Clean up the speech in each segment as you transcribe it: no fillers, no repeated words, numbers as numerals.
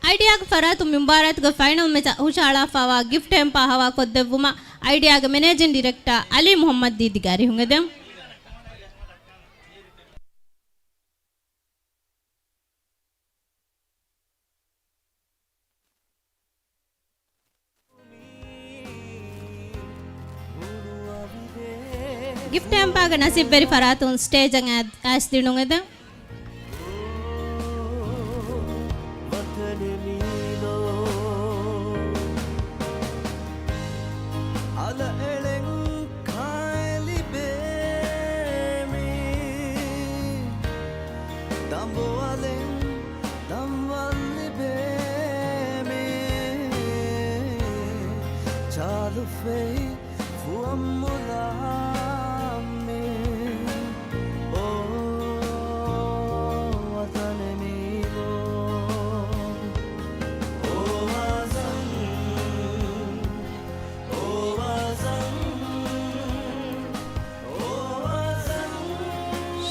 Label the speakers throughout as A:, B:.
A: Idea ಫರಾತು ಮುಂಬಾರತ್ final match ಹುಷಾಳ ಫಾವಾ ಗಿಫ್ಟ್ ಎಂಪಾ ಹವಾ ಕೊದ್ದೆವುಮ Idea managing director Ali Mohamed ದೀದಿಗಾರಿ ಹುಂಗದೆ ಗಿಫ್ಟ್ ಎಂಪಾಗ ನಸೀಬ್ ಬೆರಿ ಫರಾತು ಸ್ಟೇಜ್ ಅಂಗ ಆಸ್ ದಿನುಂಗದೆ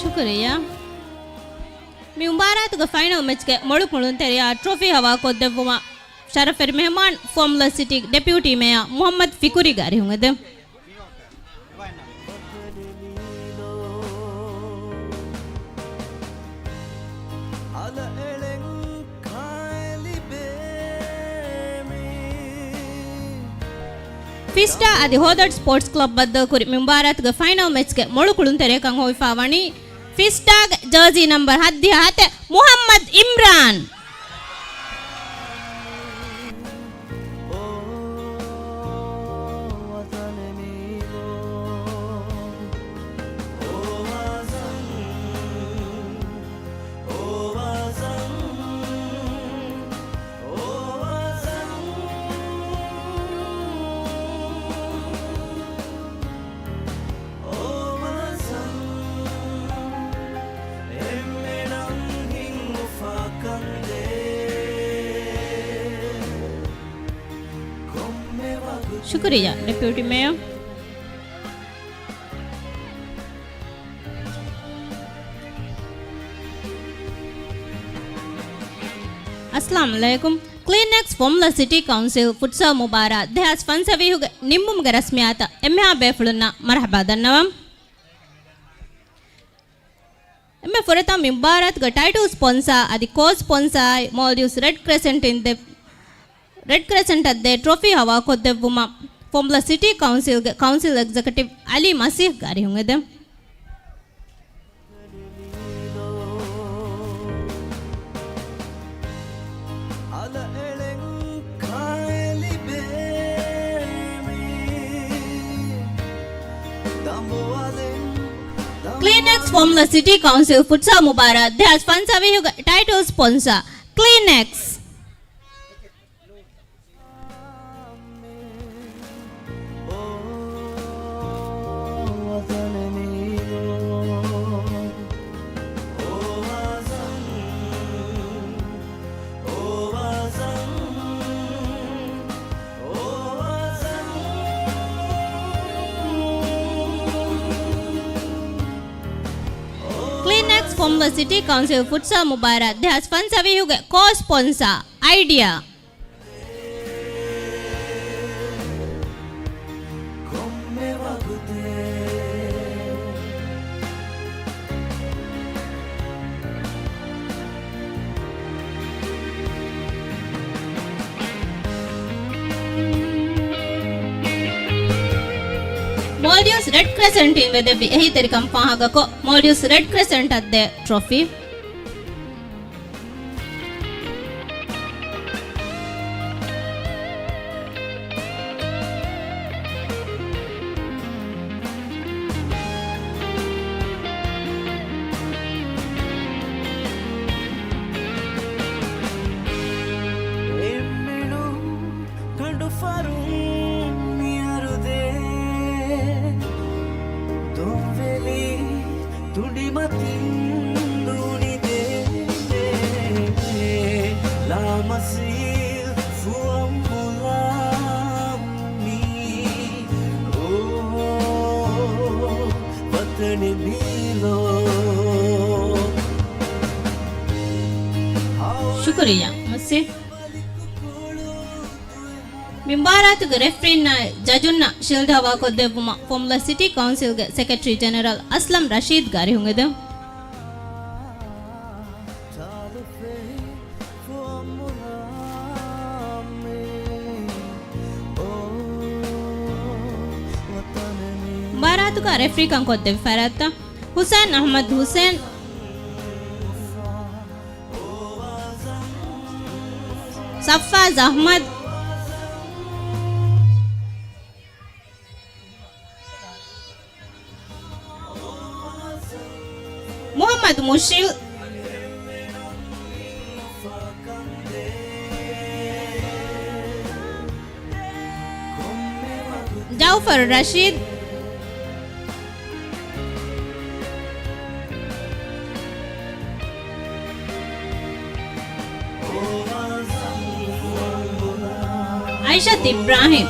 A: शुक्रिया मी मुबारक ग फाइनल मैच के मळुक मळून तेरिया ट्रॉफी हवा को देवमा शरफर मेहमान formula city deputy mayor Mohammad फिकुरी गारी होंगे फिस्टा आदि होदड स्पोर्ट्स क्लब बद्दल कुरी मुबारक ग फाइनल मैच के मळुक मळून तेरे कंग होई फावानी फिस्टा जर्सी नंबर 10 मोहम्मद इमरान शुक्रिया डिप्यूटी मेयर अस्सलाम वालेकुम Kleenex Fuvahmulah city council futsal मुबारक देहास फंसवी हुग निम्मुम ग रस्मियात एम्या बेफुलुना मरहबा दन्नवम एम्मे फुरता मुबारक ग टाइटल स्पॉन्सर आदि को स्पॉन्सर मॉल्यूस रेड क्रेसेंट अद्दे ट्रॉफी हवा को देवुमा Fuvahmulah city council executive Ali Maseeh गारी होंगे Kleenex Fuvahmulah city council futsal मुबारक देहास फंसवी हुग title sponsor Kleenex Formula City Council Futsal Mubarak देहास फंसवी हुग को sponsor Idea Maldives red crescent इन वेदे यही तरीका पाहागा को मॉल्यूस रेड क्रेसेंट अद्दे ट्रॉफी शुक्रिया मस्से मिंबारातुग रेफ्रीना जजुन्ना शिल्डवा को देवमा फॉर्मुला सिटी काउंसिल गे सेक्रेटरी जनरल अस्लम रशीद गारी होंगे बारातुग रेफ्री kan को देव फराता हुसैन अहमद हुसैन सफ़ाज अहमद मोहम्मद मुशिल जाफर रशीद आयशत इब्राहिम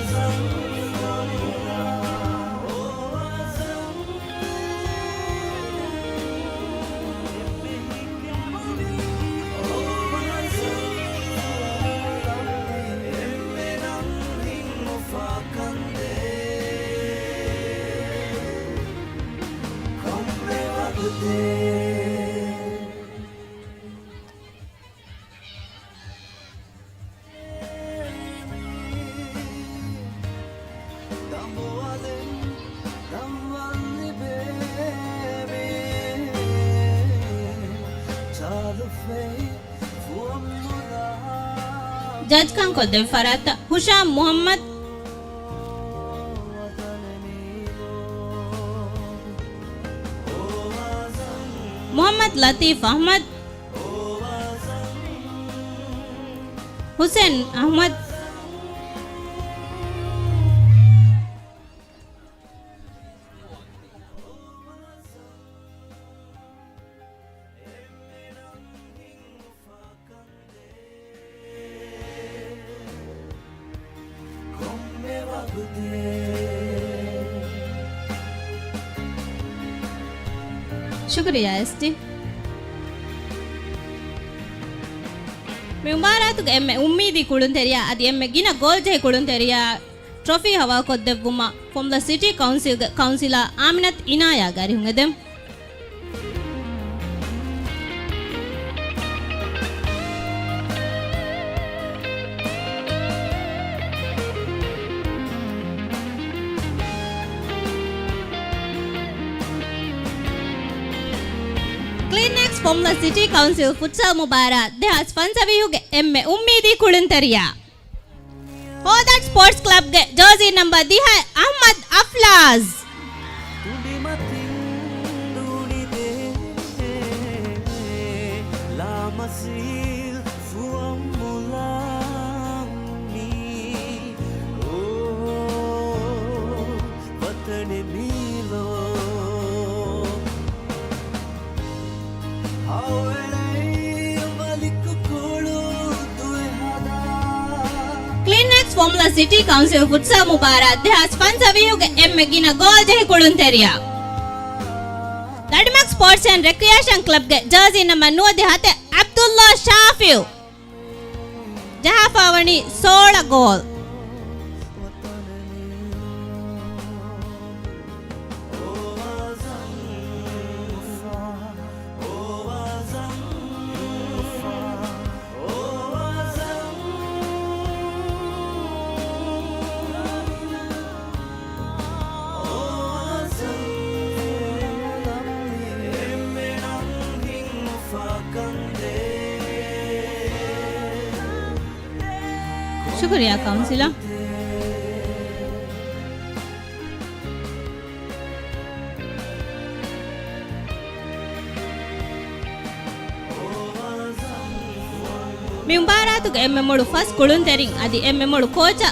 A: जज खान को दे फराता हुशाम मोहम्मद मोहम्मद लतीफ अहमद हुसैन अहमद शुक्रिया एसटी मिंबारातुग एम्मे उम्मीदी कुळुंतेरिया अदि एम्मे गिना गोल जे कुळुंतेरिया ट्रॉफी हवा को देवुमा from the city council Aminath Inaya गारी हुंगेदम from the city council futsal mubarak de has sponsor yuge emme ummidi kulunteriya ho that sports club ge jersey number di hai ahmad aflaz from the city council futsal mubarak de has sponsor yuge emme gina goal je kulunteriya Ladimak sports and recreation club ge jersey number 9 de hate abdullah shafiu jahafawani 16 goal शुक्रिया councillor मिंबारातुग एम्मे मोडु first कुळुंतेरिंग अदि एम्मे मोडु coach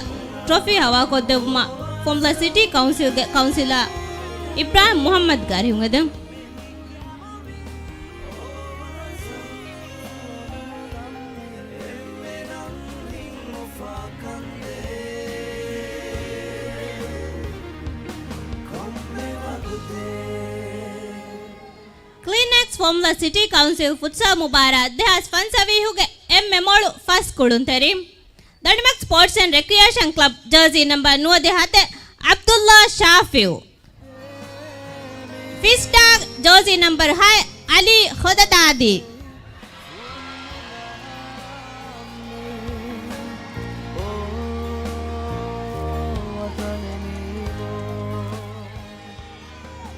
A: trophy हवा को देवमा from the city council Ibrahim Mohamed गारी हुंगेदम Kleenex Formula City Council Futsal Mubara Dehas Fansavihuge Memolu First Kudunteri Danimak Sports and Recreation Club Jersey number No Dehate Abdullah Shafiu Fistag Jersey number High Ali Khodatadi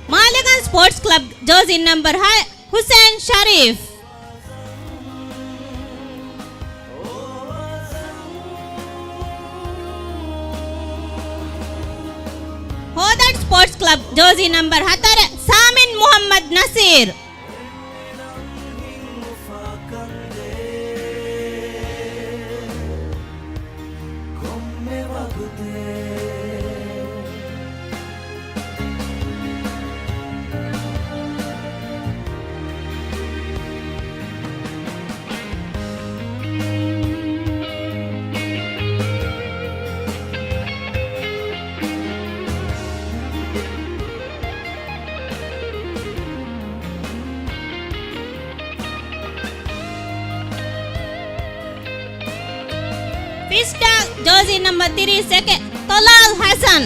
A: Maligan Sports Club Jersey number High Hussein Sharif Hodat Sports Club Jersey number Hatar Samin Muhammad Nasir Fista Jersey number 3 second Talal Hassan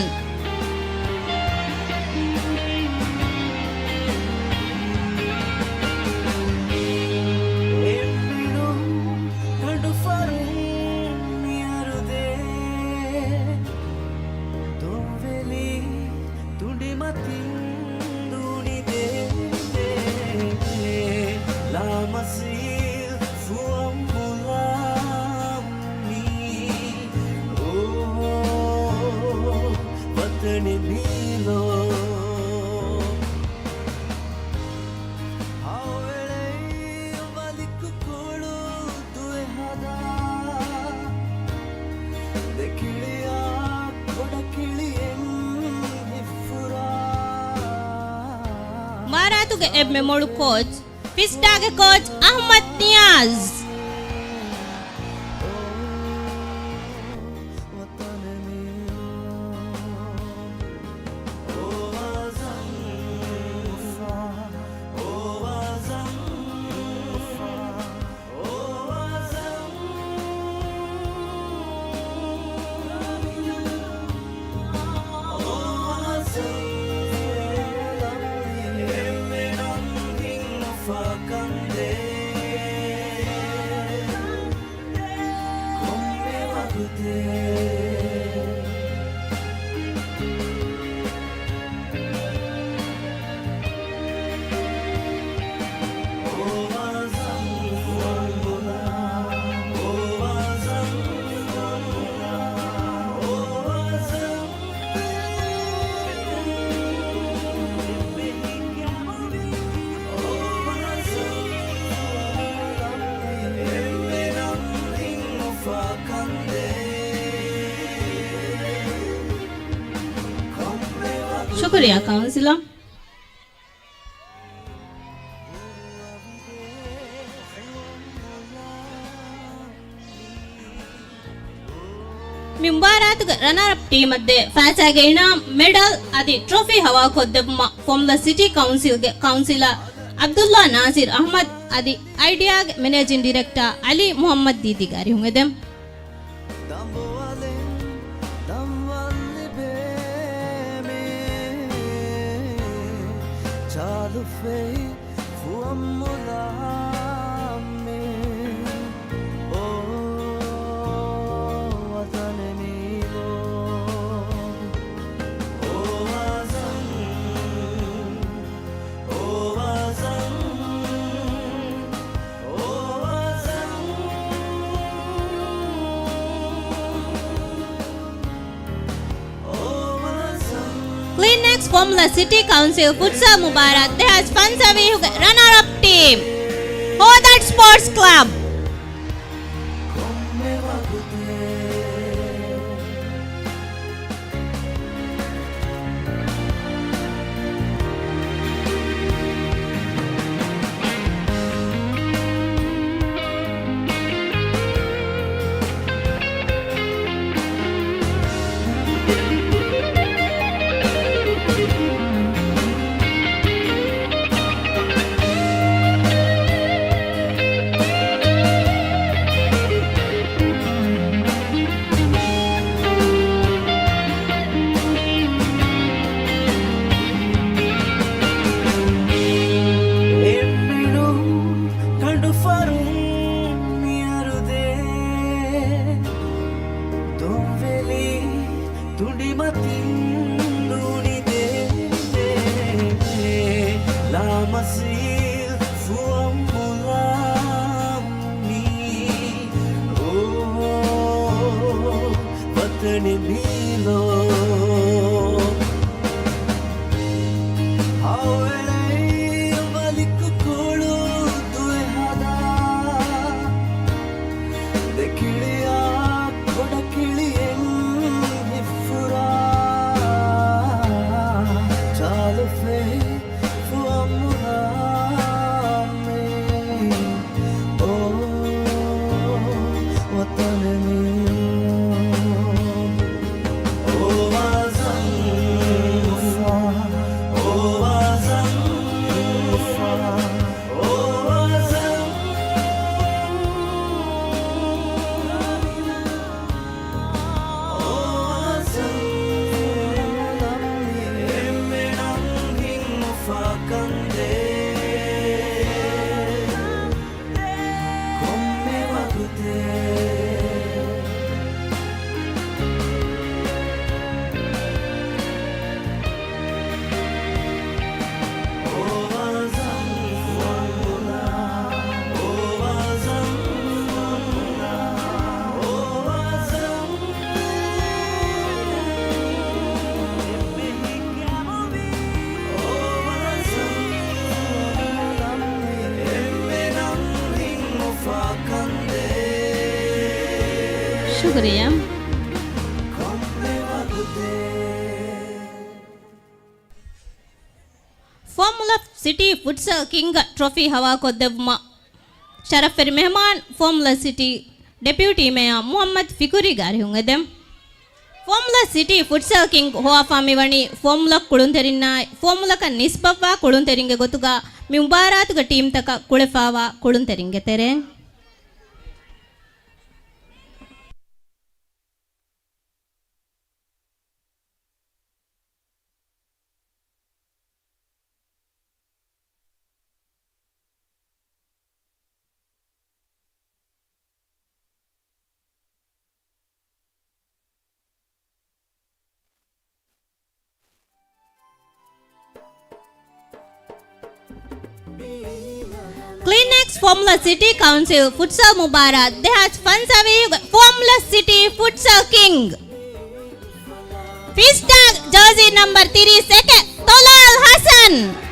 A: Maratuge Memolu coach Fistage coach Ahmad Niaz शुक्रिया councillor Mumbarat runner-up team मध्ये फॅचागेन medal आदि trophy हवा खोद्दम्मा from the city councilor Abdullah Nasir Ahmad आदि idea managing director Ali Muhammad Didi गारी होंगे दम Kleenex Formula City Council Futsal Mubarak Dehas Fansavihuge runner-up team Hodat Sports Club शुक्रिया. Formula city futsal king trophy हवा को देवमा शरफर मेहमान formula city deputy mayor Mohammad फिकुरी गारी होंगे देम फॉर्मूला सिटी फुटसल किंग हो फामी वणी फॉर्मूला कुडुन तेरिना फॉर्मूला का निस्बवा कुडुन तेरिंगे गोतुगा मी मुबारात का टीम तक कुड़ेफावा कुडुन तेरिंगे तेरे Kleenex Formula City Council Futsal Mubarak Dehat Fansawi Formula City Futsal King Fish tag jersey number 32 Tolal Hassan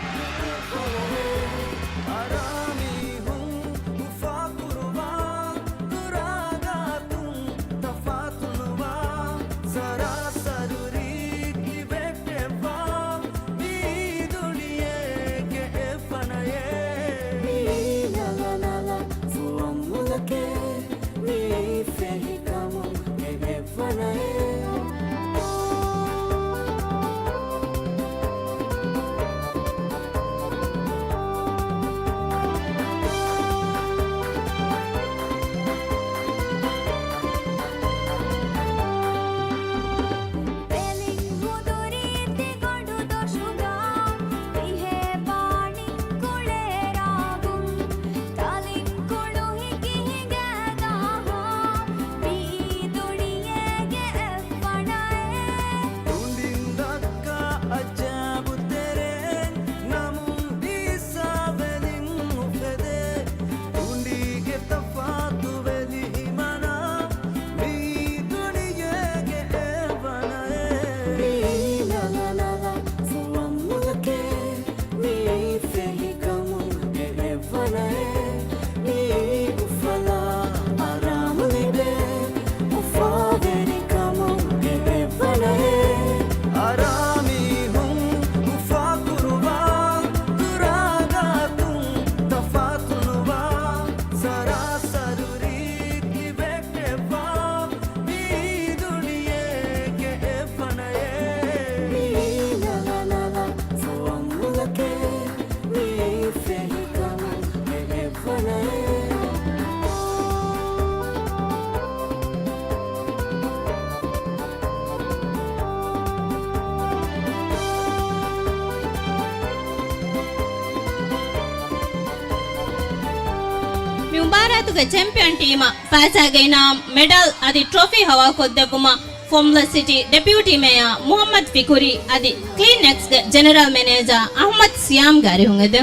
A: ಭಾರತದ ಚಾಂಪಿಯನ್ ಟೀಮ್ ಫಾಸಾಗೈನ ಮೆಡಲ್ ಅದಿ ಟ್ರೋಫಿ ಹವಾ ಕೊದ್ದಗುಮ formula city deputy mayor Mohammad ಫಿಕುರಿ ಅದಿ Kleenex general manager Ahmed Siam ಗಾರಿ ಹುಂಗದೆ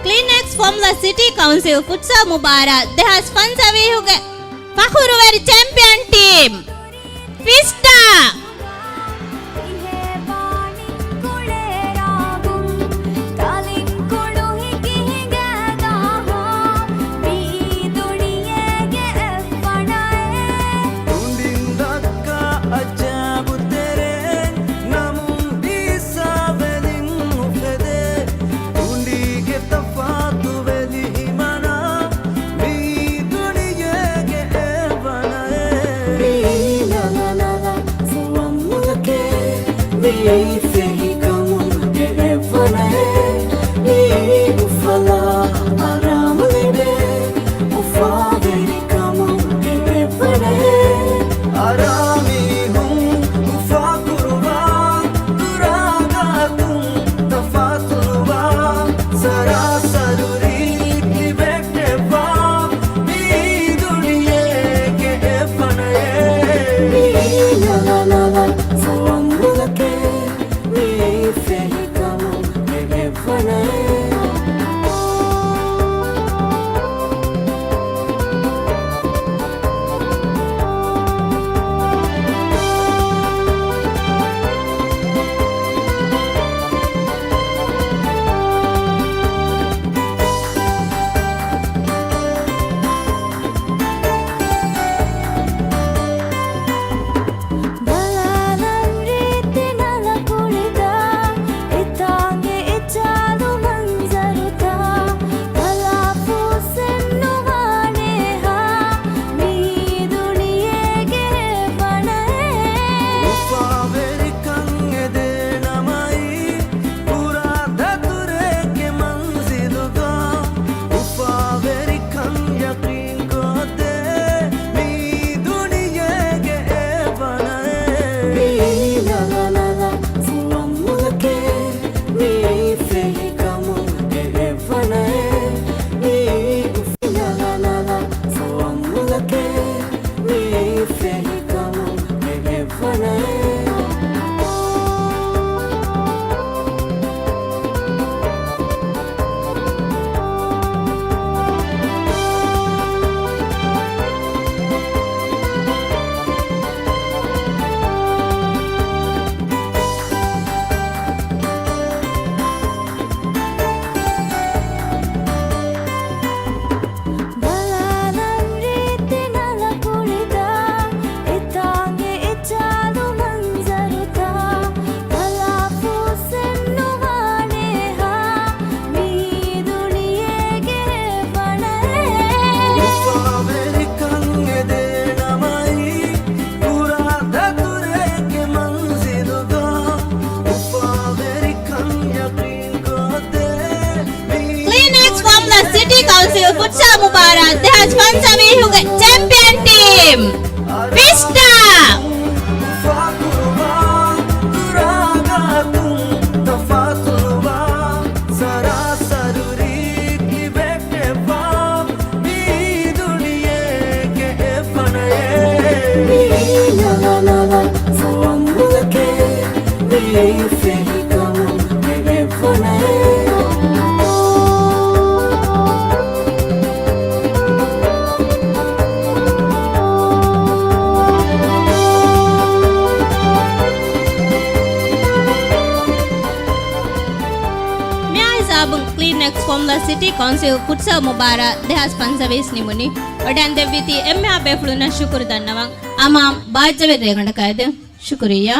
A: Kleenex Formula City Council Futsal Mubarak they has sponsor we huge Fakhruwari champion team Vista Futsal Mubarak they has sponsor we huge champion team Vista Kleenex Formula City Council Futsal Mubarak they has sponsor we nimuni odan deviti emme abe fluna shukr dannawang amam bajave reganda kaide shukriya